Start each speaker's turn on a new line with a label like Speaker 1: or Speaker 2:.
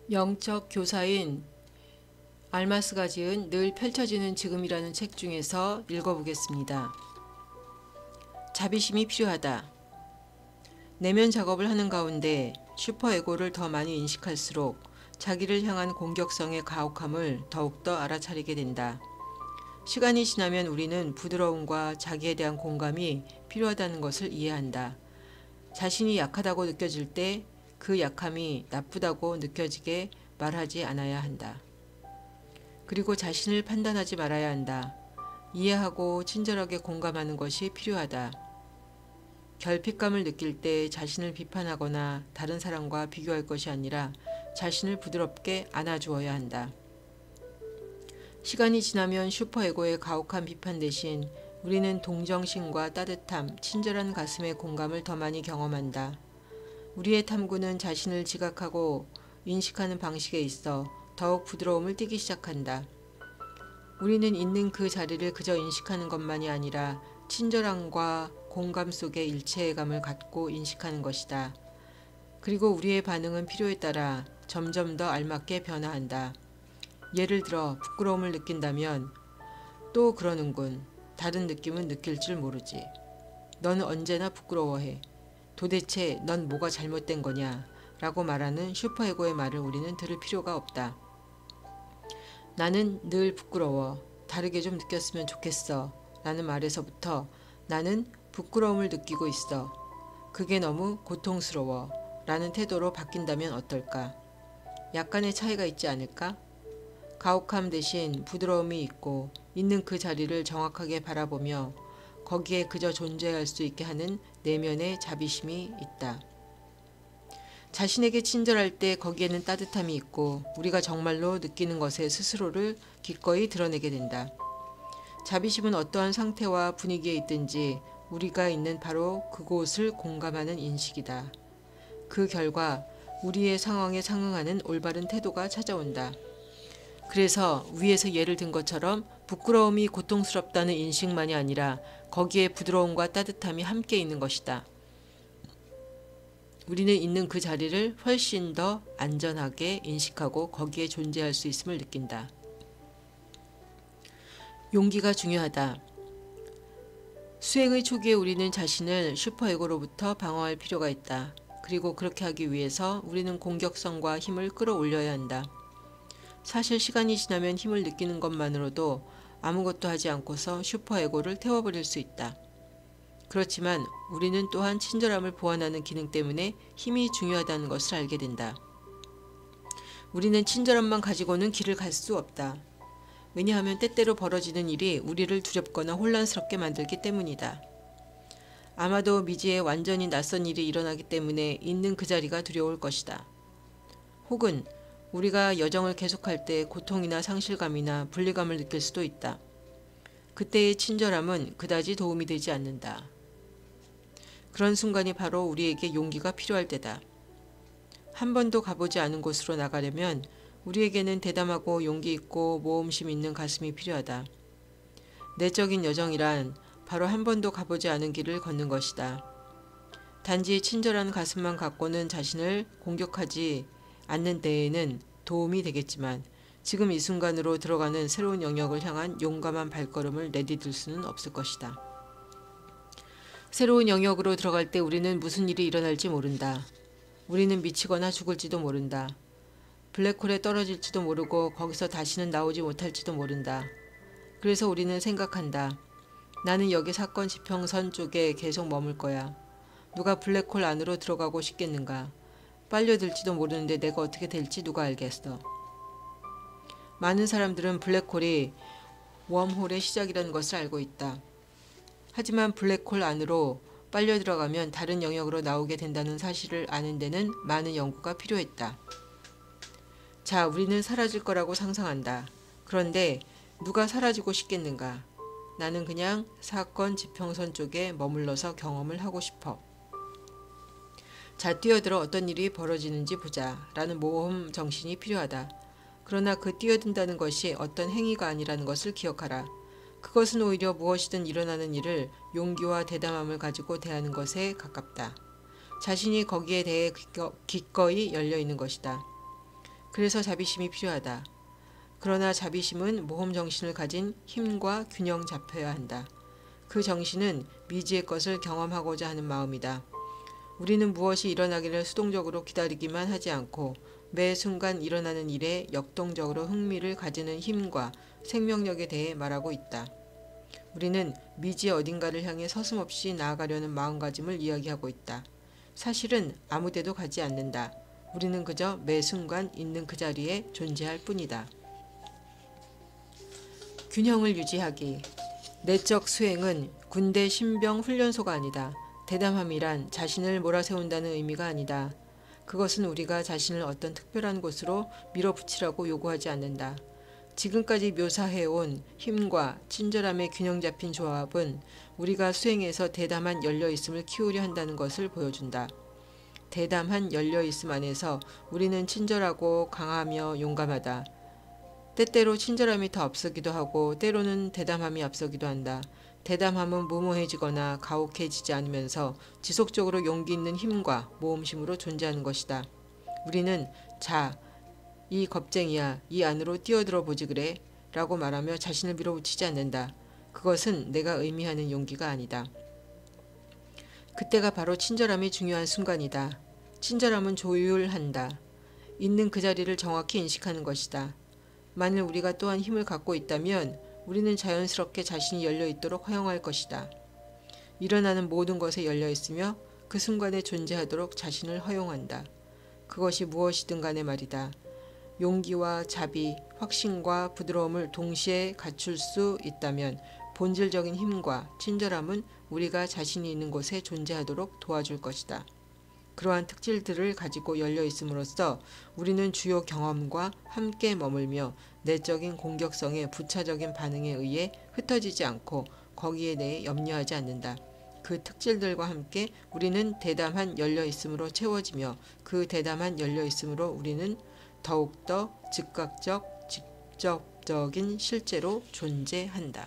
Speaker 1: 영적 교사인 알마스가 지은 늘 펼쳐지는 지금이라는 책 중에서 읽어보겠습니다. 자비심이 필요하다. 내면 작업을 하는 가운데 슈퍼에고를 더 많이 인식할수록 자기를 향한 공격성의 가혹함을 더욱더 알아차리게 된다. 시간이 지나면 우리는 부드러움과 자기에 대한 공감이 필요하다는 것을 이해한다. 자신이 약하다고 느껴질 때 그 약함이 나쁘다고 느껴지게 말하지 않아야 한다. 그리고 자신을 판단하지 말아야 한다. 이해하고 친절하게 공감하는 것이 필요하다. 결핍감을 느낄 때 자신을 비판하거나 다른 사람과 비교할 것이 아니라 자신을 부드럽게 안아주어야 한다. 시간이 지나면 슈퍼에고의 가혹한 비판 대신 우리는 동정심과 따뜻함, 친절한 가슴의 공감을 더 많이 경험한다. 우리의 탐구는 자신을 지각하고 인식하는 방식에 있어 더욱 부드러움을 띠기 시작한다. 우리는 있는 그 자리를 그저 인식하는 것만이 아니라 친절함과 공감 속에 일체감을 갖고 인식하는 것이다. 그리고 우리의 반응은 필요에 따라 점점 더 알맞게 변화한다. 예를 들어 부끄러움을 느낀다면 또 그러는군. 다른 느낌은 느낄 줄 모르지. 너는 언제나 부끄러워해. 도대체 넌 뭐가 잘못된 거냐? 라고 말하는 슈퍼에고의 말을 우리는 들을 필요가 없다. 나는 늘 부끄러워. 다르게 좀 느꼈으면 좋겠어. 라는 말에서부터 나는 부끄러움을 느끼고 있어. 그게 너무 고통스러워. 라는 태도로 바뀐다면 어떨까? 약간의 차이가 있지 않을까? 가혹함 대신 부드러움이 있고 있는 그 자리를 정확하게 바라보며 거기에 그저 존재할 수 있게 하는 내면의 자비심이 있다. 자신에게 친절할 때 거기에는 따뜻함이 있고 우리가 정말로 느끼는 것에 스스로를 기꺼이 드러내게 된다. 자비심은 어떠한 상태와 분위기에 있든지 우리가 있는 바로 그곳을 공감하는 인식이다. 그 결과 우리의 상황에 상응하는 올바른 태도가 찾아온다. 그래서 위에서 예를 든 것처럼 부끄러움이 고통스럽다는 인식만이 아니라 거기에 부드러움과 따뜻함이 함께 있는 것이다. 우리는 있는 그 자리를 훨씬 더 안전하게 인식하고 거기에 존재할 수 있음을 느낀다. 용기가 중요하다. 수행의 초기에 우리는 자신을 슈퍼에고로부터 방어할 필요가 있다. 그리고 그렇게 하기 위해서 우리는 공격성과 힘을 끌어올려야 한다. 사실 시간이 지나면 힘을 느끼는 것만으로도 아무것도 하지 않고서 슈퍼에고를 태워버릴 수 있다. 그렇지만 우리는 또한 친절함을 보완하는 기능 때문에 힘이 중요하다는 것을 알게 된다. 우리는 친절함만 가지고는 길을 갈 수 없다. 왜냐하면 때때로 벌어지는 일이 우리를 두렵거나 혼란스럽게 만들기 때문이다. 아마도 미지에 완전히 낯선 일이 일어나기 때문에 있는 그 자리가 두려울 것이다. 혹은 우리가 여정을 계속할 때 고통이나 상실감이나 분리감을 느낄 수도 있다. 그때의 친절함은 그다지 도움이 되지 않는다. 그런 순간이 바로 우리에게 용기가 필요할 때다. 한 번도 가보지 않은 곳으로 나가려면 우리에게는 대담하고 용기 있고 모험심 있는 가슴이 필요하다. 내적인 여정이란 바로 한 번도 가보지 않은 길을 걷는 것이다. 단지 친절한 가슴만 갖고는 자신을 공격하지 않는 데에는 도움이 되겠지만 지금 이 순간으로 들어가는 새로운 영역을 향한 용감한 발걸음을 내디딜 수는 없을 것이다. 새로운 영역으로 들어갈 때 우리는 무슨 일이 일어날지 모른다. 우리는 미치거나 죽을지도 모른다. 블랙홀에 떨어질지도 모르고 거기서 다시는 나오지 못할지도 모른다. 그래서 우리는 생각한다. 나는 여기 사건 지평선 쪽에 계속 머물 거야. 누가 블랙홀 안으로 들어가고 싶겠는가. 빨려들지도 모르는데 내가 어떻게 될지 누가 알겠어. 많은 사람들은 블랙홀이 웜홀의 시작이라는 것을 알고 있다. 하지만 블랙홀 안으로 빨려 들어가면 다른 영역으로 나오게 된다는 사실을 아는 데는 많은 연구가 필요했다. 자, 우리는 사라질 거라고 상상한다. 그런데 누가 사라지고 싶겠는가? 나는 그냥 사건 지평선 쪽에 머물러서 경험을 하고 싶어. 자, 뛰어들어 어떤 일이 벌어지는지 보자 라는 모험 정신이 필요하다. 그러나 그 뛰어든다는 것이 어떤 행위가 아니라는 것을 기억하라. 그것은 오히려 무엇이든 일어나는 일을 용기와 대담함을 가지고 대하는 것에 가깝다. 자신이 거기에 대해 기꺼이 열려 있는 것이다. 그래서 자비심이 필요하다. 그러나 자비심은 모험 정신을 가진 힘과 균형 잡혀야 한다. 그 정신은 미지의 것을 경험하고자 하는 마음이다. 우리는 무엇이 일어나기를 수동적으로 기다리기만 하지 않고 매 순간 일어나는 일에 역동적으로 흥미를 가지는 힘과 생명력에 대해 말하고 있다. 우리는 미지의 어딘가를 향해 서슴없이 나아가려는 마음가짐을 이야기하고 있다. 사실은 아무 데도 가지 않는다. 우리는 그저 매 순간 있는 그 자리에 존재할 뿐이다. 균형을 유지하기. 내적 수행은 군대 신병 훈련소가 아니다. 대담함이란 자신을 몰아세운다는 의미가 아니다. 그것은 우리가 자신을 어떤 특별한 곳으로 밀어붙이라고 요구하지 않는다. 지금까지 묘사해온 힘과 친절함의 균형 잡힌 조합은 우리가 수행에서 대담한 열려있음을 키우려 한다는 것을 보여준다. 대담한 열려있음 안에서 우리는 친절하고 강하며 용감하다. 때때로 친절함이 더 앞서기도 하고 때로는 대담함이 앞서기도 한다. 대담함은 무모해지거나 가혹해지지 않으면서 지속적으로 용기 있는 힘과 모험심으로 존재하는 것이다. 우리는 자, 이 겁쟁이야, 이 안으로 뛰어들어 보지 그래? 라고 말하며 자신을 밀어붙이지 않는다. 그것은 내가 의미하는 용기가 아니다. 그때가 바로 친절함이 중요한 순간이다. 친절함은 조율한다. 있는 그 자리를 정확히 인식하는 것이다. 만일 우리가 또한 힘을 갖고 있다면 우리는 자연스럽게 자신이 열려있도록 허용할 것이다. 일어나는 모든 것에 열려있으며 그 순간에 존재하도록 자신을 허용한다. 그것이 무엇이든 간에 말이다. 용기와 자비, 확신과 부드러움을 동시에 갖출 수 있다면 본질적인 힘과 친절함은 우리가 자신이 있는 곳에 존재하도록 도와줄 것이다. 그러한 특질들을 가지고 열려있음으로써 우리는 주요 경험과 함께 머물며 내적인 공격성의 부차적인 반응에 의해 흩어지지 않고 거기에 대해 염려하지 않는다. 그 특질들과 함께 우리는 대담한 열려있음으로 채워지며 그 대담한 열려있음으로 우리는 더욱더 즉각적, 직접적인 실제로 존재한다.